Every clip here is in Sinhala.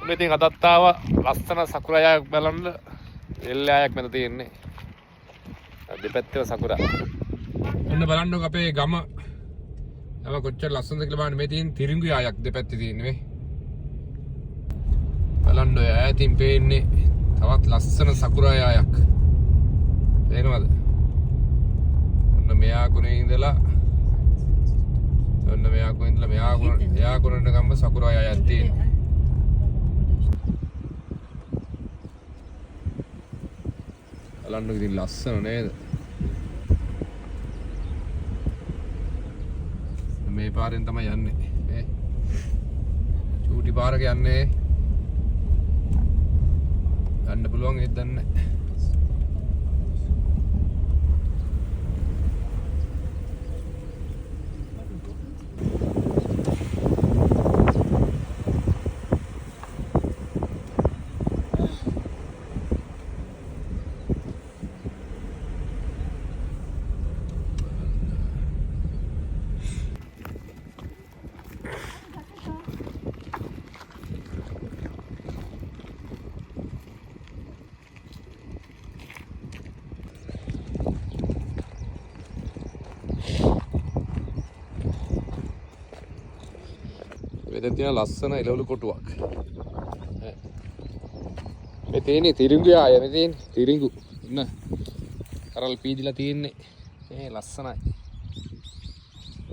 මේ ඉතින් අදත් ආවා ලස්සන සකුරායක් බලන්න එල්ලෑයක් මැද තියෙන්නේ. දෙපැත්තේ සකුරා. ඔන්න බලන්නකො අපේ ගම. අව කොච්චර ලස්සනද කියලා බලන්න මේ තියෙන තිරිඟු යායක් දෙපැත්තේ තියෙන්නේ මේ. බලන්න ඔය ඈතින් පේන්නේ තවත් ලස්සන සකුරා යායක්. පේනවද? ඔන්න මෙයා කුණේ ඉඳලා ඔන්න මෙයා කුණේ ඉඳලා මෙයා කුණට ගම්ම සකුරා යායක් තියෙනවා. බලන්න ඉතින් ලස්සන නේද? මේ පාරෙන් තමයි යන්නේ. මේ චූටි පාරක යන්නේ. යන්න පුළුවන් ඒත් දන්නේ නැහැ. මෙතන තියෙන ලස්සන එළවලු කොටුවක්. මේ තියෙන්නේ තිරිඟු යාය මේ තියෙන්නේ තිරිඟු. ඉන්න. කරල් පීදිලා තියෙන්නේ. මේ ලස්සනයි.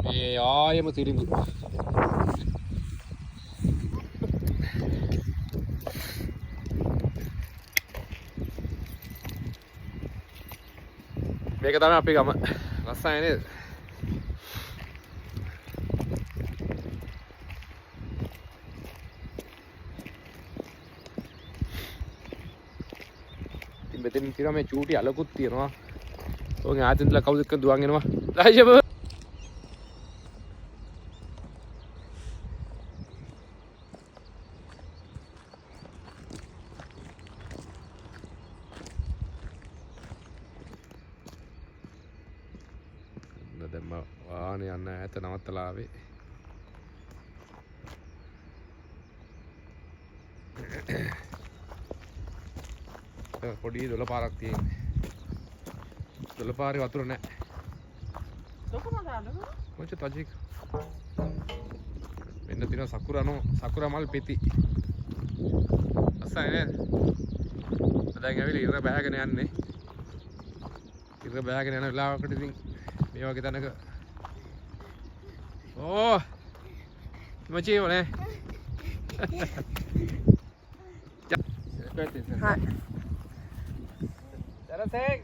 මේ ආයෙම තිරිඟු. මේක තමයි අපේ ගම. ලස්සනයි නේද? මෙතන තියෙනවා මේ චූටි අලකුත් තියෙනවා. ඔයගෙන් ආයෙත් ඉඳලා කවුද එක්ක දුවන් එනවා. රාජබ දැන් වාහනේ යන්න ඈත නවත්තලා ආවේ. පොඩි දොළ පාරක් තියෙන්නේ. දොළ පාරේ වතුර නැහැ. කොච්චර තජික්. මෙන්න තියෙන සකුරා මල් පෙති. අසයි නේද? දැන් ඇවිල්ලා ඉර බෑගෙන යන්නේ. ඉර බෑගෙන යන වෙලාවකට ඉතින් මේ වගේ තැනක ඕ මචියෝ නේ. Hai. Seng,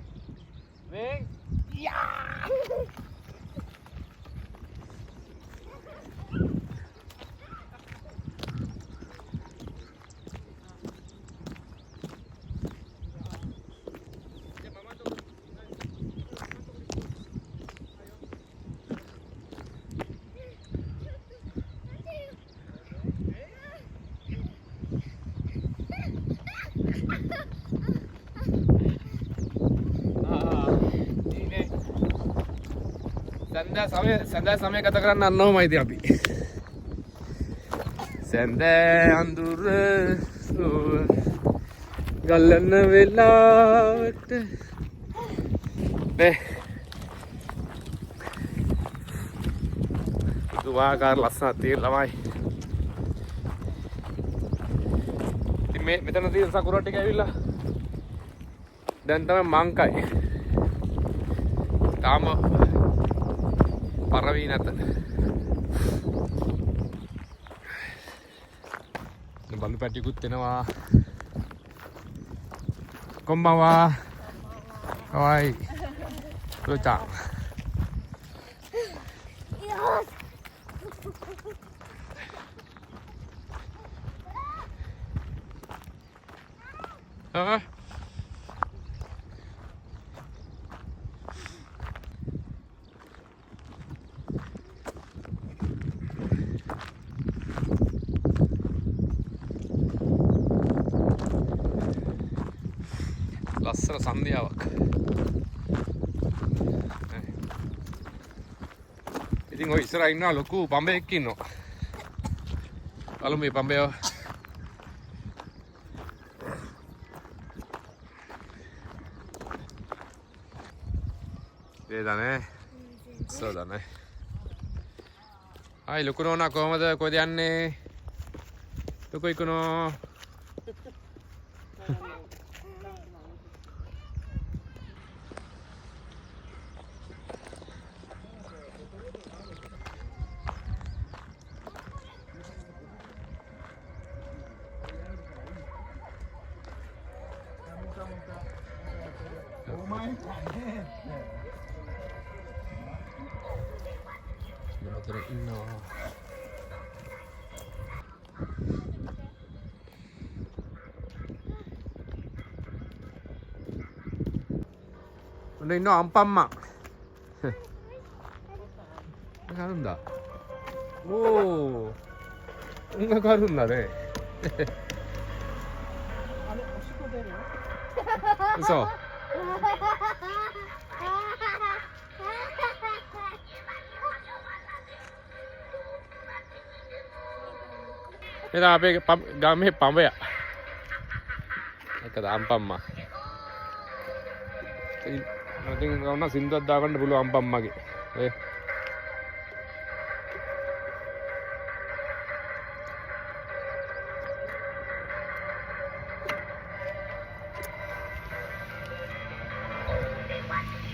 Vinh, සැන්දෑ සමය ගත කරන්න අන්නෝමයි ඉතින් අපි. සැන්දෑ අඳුර ගල්ලන වෙලාවට නේ දුවාකාර ලස්සනක් තියෙන ළමයි. ඉතින් මේ මෙතන තියෙන සකුරා ටික ඇවිල්ලා දැන් තමයි මංකයි. තාම පරවී නැත. බලු පැටිකුත් එනවා. කොම්බවා. කවයි. ලොචා. ලස්සන සන්ධ්‍යාවක්. ඉතින් ඔය ඉස්සරහා ඉන්නවා ලොකු පඹයක් ඉන්නවා. බලමු මේ පඹය だね。そうだね。はい、ルクローナコーマでこれでやんね。どこ行くの？근데 너 안방만 가른다. 오, 뭔가 가른다네. 그래서 얘들아 앞에 감에 밤배야. 그러니까 안방만. ඉතින් ගන්න සින්දුවක් දාගන්න පුළුවන් අම්පම්මගේ.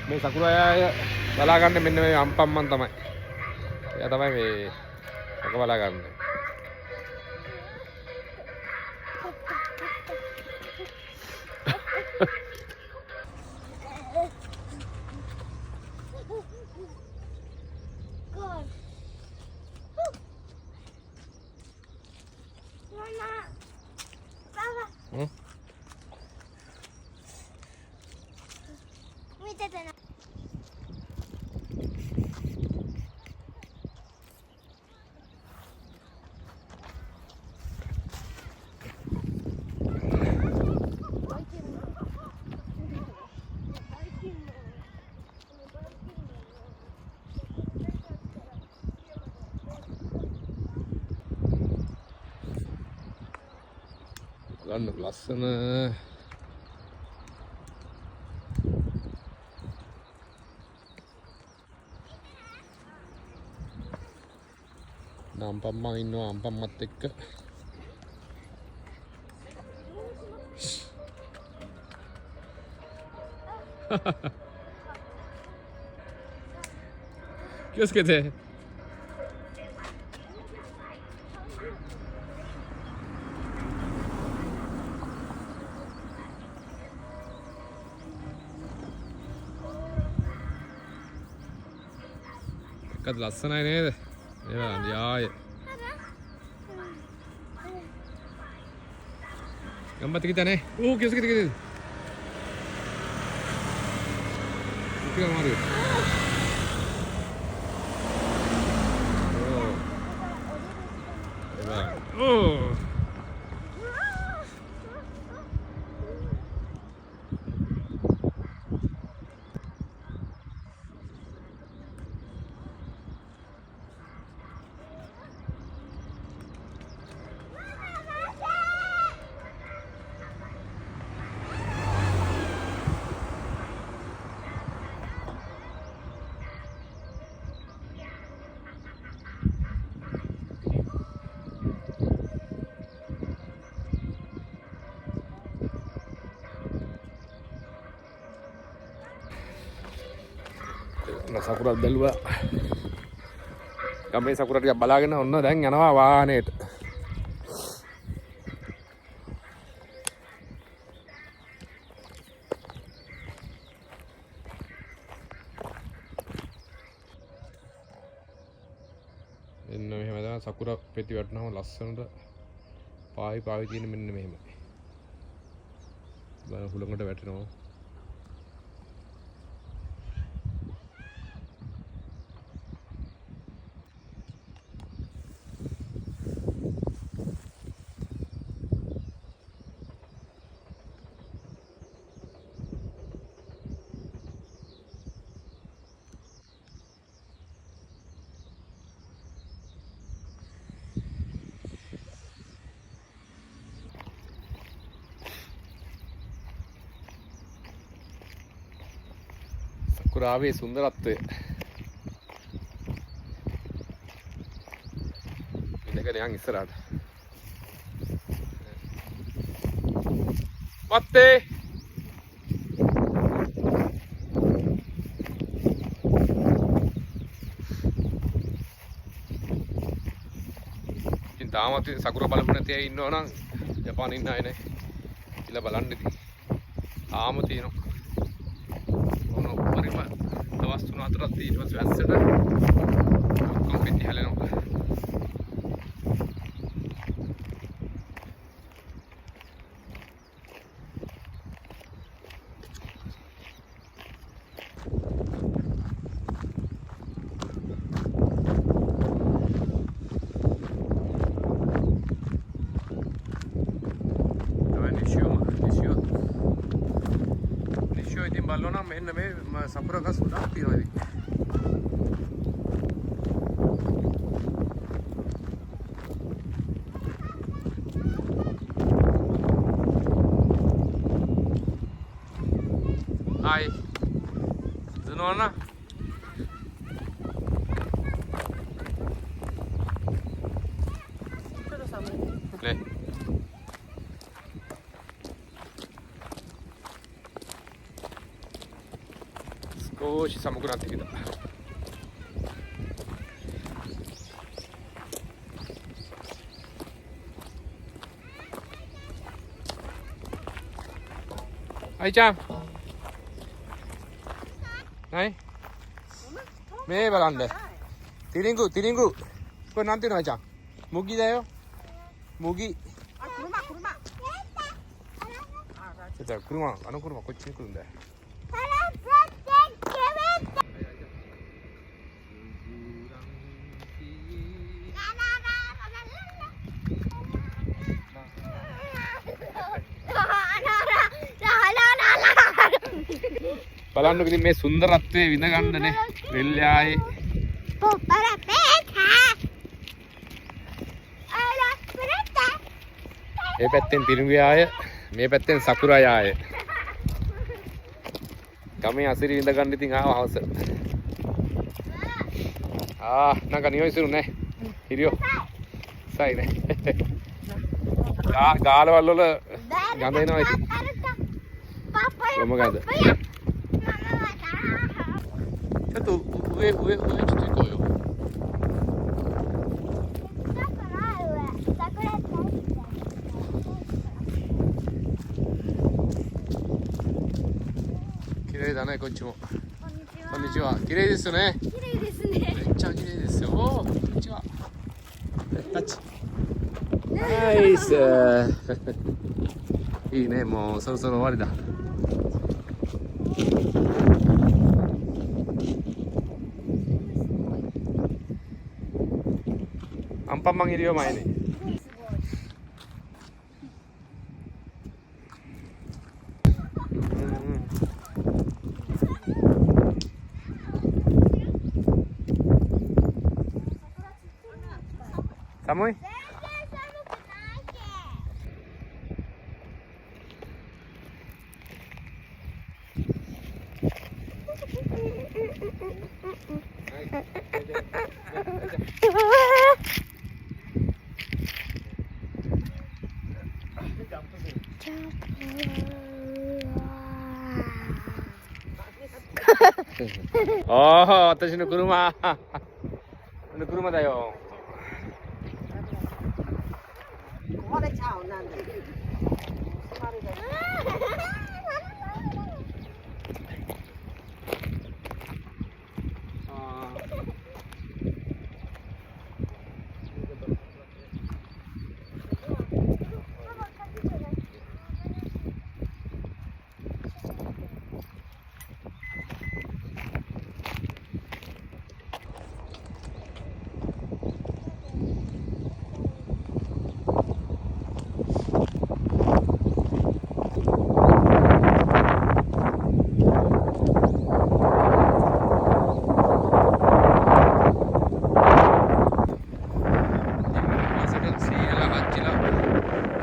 මේ සකුරාය බලා ගන්න මෙන්න මේ අම්පම්මන් තමයි. එයා තමයි මේ ඔක බලා ගන්න. ගන්න ලස්සන අම්පම්මා ඉන්නවා අම්පම්මත් එක්ක කිව්ස්කේද එකත් ලස්සනයි නේද මේ බලන්න යාය ගම්බත් කිතනේ ඕ කිව්ස් කිත කිත කිව්වා මාරු ඕ සකුරක් බැලුවා ගමේ සකුර ටිකක් බලාගෙන ඔන්න දැන් යනවා වාහනේට එන්න මෙහෙම තමයි සකුර පෙති වටනම ලස්සනට පායි තියෙන මෙන්න මෙහෙම බලන්න හුලඟට වැටෙනවා සකුරාවේ සුන්දරත්වය ඉඳගෙන යන් ඉස්සරහට. මත්තේ ඉතින් තාමත් සකුර බලපු නැති අය ඉන්නවා නම් ජපානයේ ඉන්න අය නේ කියලා බලන්න ඉතින් ආම තියෙනවා. ඔන්න පරිම දවස් 3-4ක් ඊට පස්සේ වැස්සට ඔක්කොම පිටි හැලෙනවා. ඉතින් බලනවා නම් මෙන්න මේ සපුර ගස් ගොඩක් තියෙනවා ඉතින්. Hai. Dunona. Le.少し寒くなってきた。愛ちゃん。ない目බලන්න තිරිංගු තිරිංගුこれなんていうの愛ちゃん麦だよ麦あ車あの車こっちに来るんだよබලන්නකො ඉතින් මේ සුන්දරත්වයේ විඳ ගන්නනේ වෙල්යායේ මේ පැත්තෙන් තිරිඟු යාය මේ පැත්තෙන් සකුරා යාය ගමේ අසිරි විඳ ගන්න ඉතින් ආව හවසなんか匂いするねහිරියෝ සයි නේ ගාලවල වල ගඳ එනවා ඉතින් මොකදちょっと上ちょっと行こうよ。綺麗だねこっちも。こんにちは。綺麗ですね。綺麗ですね。めっちゃ綺麗ですよ。こんにちは。タッチ。ナイス。いいねもうそろそろ終わりだ。アンパンマンいるよ前に。寒い？おお、私の車。の車だよ。壊れちゃうなんで。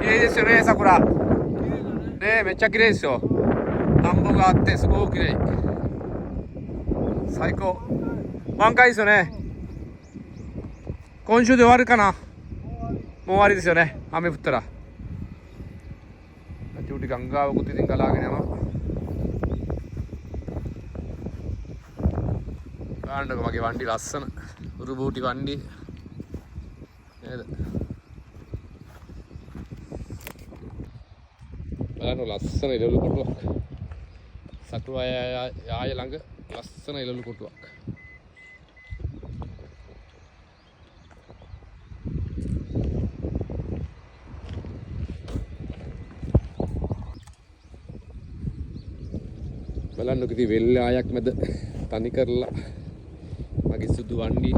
綺麗ですよね、桜。ね、めっちゃ綺麗ですよ。田んぼがあってすごく綺麗。最高。満開ですよね。今週で終わるかな。もう終わりですよね。雨降ったら。Nanti ganggawa ko titing kalagin naman. Kaano ko magi wandi lassana. Urubuti wandi. Neda. Balano lassana ilolu kotuwak. Sakura yaaya ළඟ lassana ilolu kotuwak. බලන්න කිසි වෙල් ආයක් මැද තනි කරලා මගේ සුදු වණ්ඩි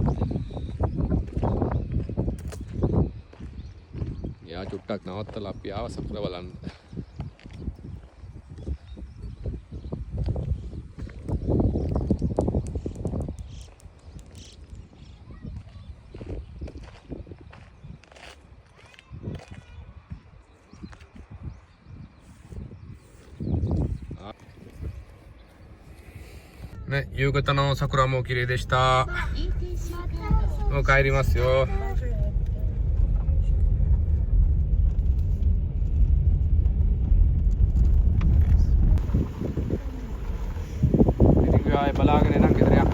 යා චුට්ටක් නවත්තලා අපි ආව සකුර බලන්න.ね、夕方の桜も綺麗でした。もう帰りますよ。බලාගෙන නම් ගෙදර යන්න.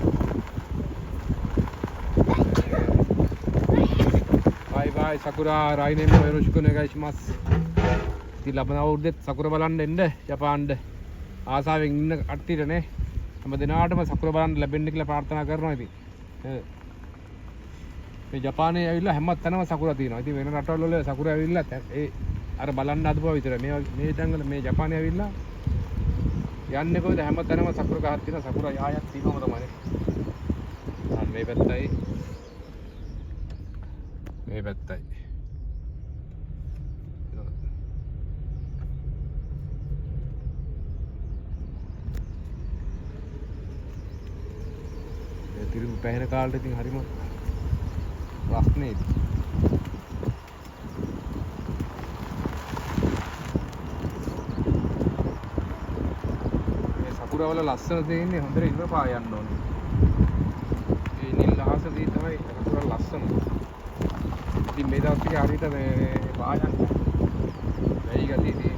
බයි බයි සකුරා රයිනෙන් යොරොෂිකු නෙගයිෂිමස්. ඉතින් ලබන අවුරුද්දෙත් සකුර බලන්න එන්න ජපාන්ට. ආසාවෙන් ඉන්න කට්ටියටනේ. හැම දිනාටම සකුර බලන්න ලැබෙන්න කියලා ප්‍රාර්ථනා කරනවා ඉතින්. මේ ජපානයේ ඇවිල්ලා හැම තැනම සකුර තියෙනවා. ඉතින් වෙන රටවල් වල සකුර ඇවිල්ලා ඒ අර බලන්න හදපුවා විතරයි. මේ තැන්වල මේ ජපානයේ ඇවිල්ලා යන්නේ කොහෙද හැම තැනම සකුර ගහක් තියෙනවා. සකුර යායක් තියෙනවම තමයි. අන්න මේ පැත්තයි. මේ පැත්තයි. තිරුණු පැහැෙන කාලෙට ඉතින් හරිම රස්නේ. මේ සකුරවල ලස්සන දෙන්නේ හොඳට ඉන්න පා යන්න ඕනේ. මේ නිල් අහසදී තමයි සකුර ලස්සන. ඉතින් මේ දවස් ටික හරියට මේ පා යන්න. වෙයි ගතියදී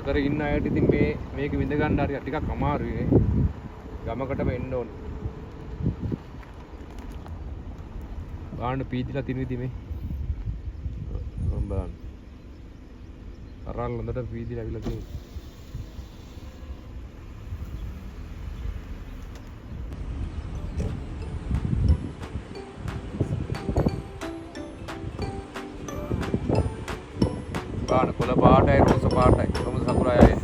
නගර ඉන්න අයට ඉතින් මේක විඳ ගන්න හරිය ටිකක් අමාරුයි නේ. ගමකටම එන්න ඕනේ. ගාන්න පීතිලා තින විදි මේ. බලන්න. අරන් හොඳට පීතිලා අවිලා තියෙනවා. කොළ පාටයි රෝස පාටයි කොහොමද සකුරායයි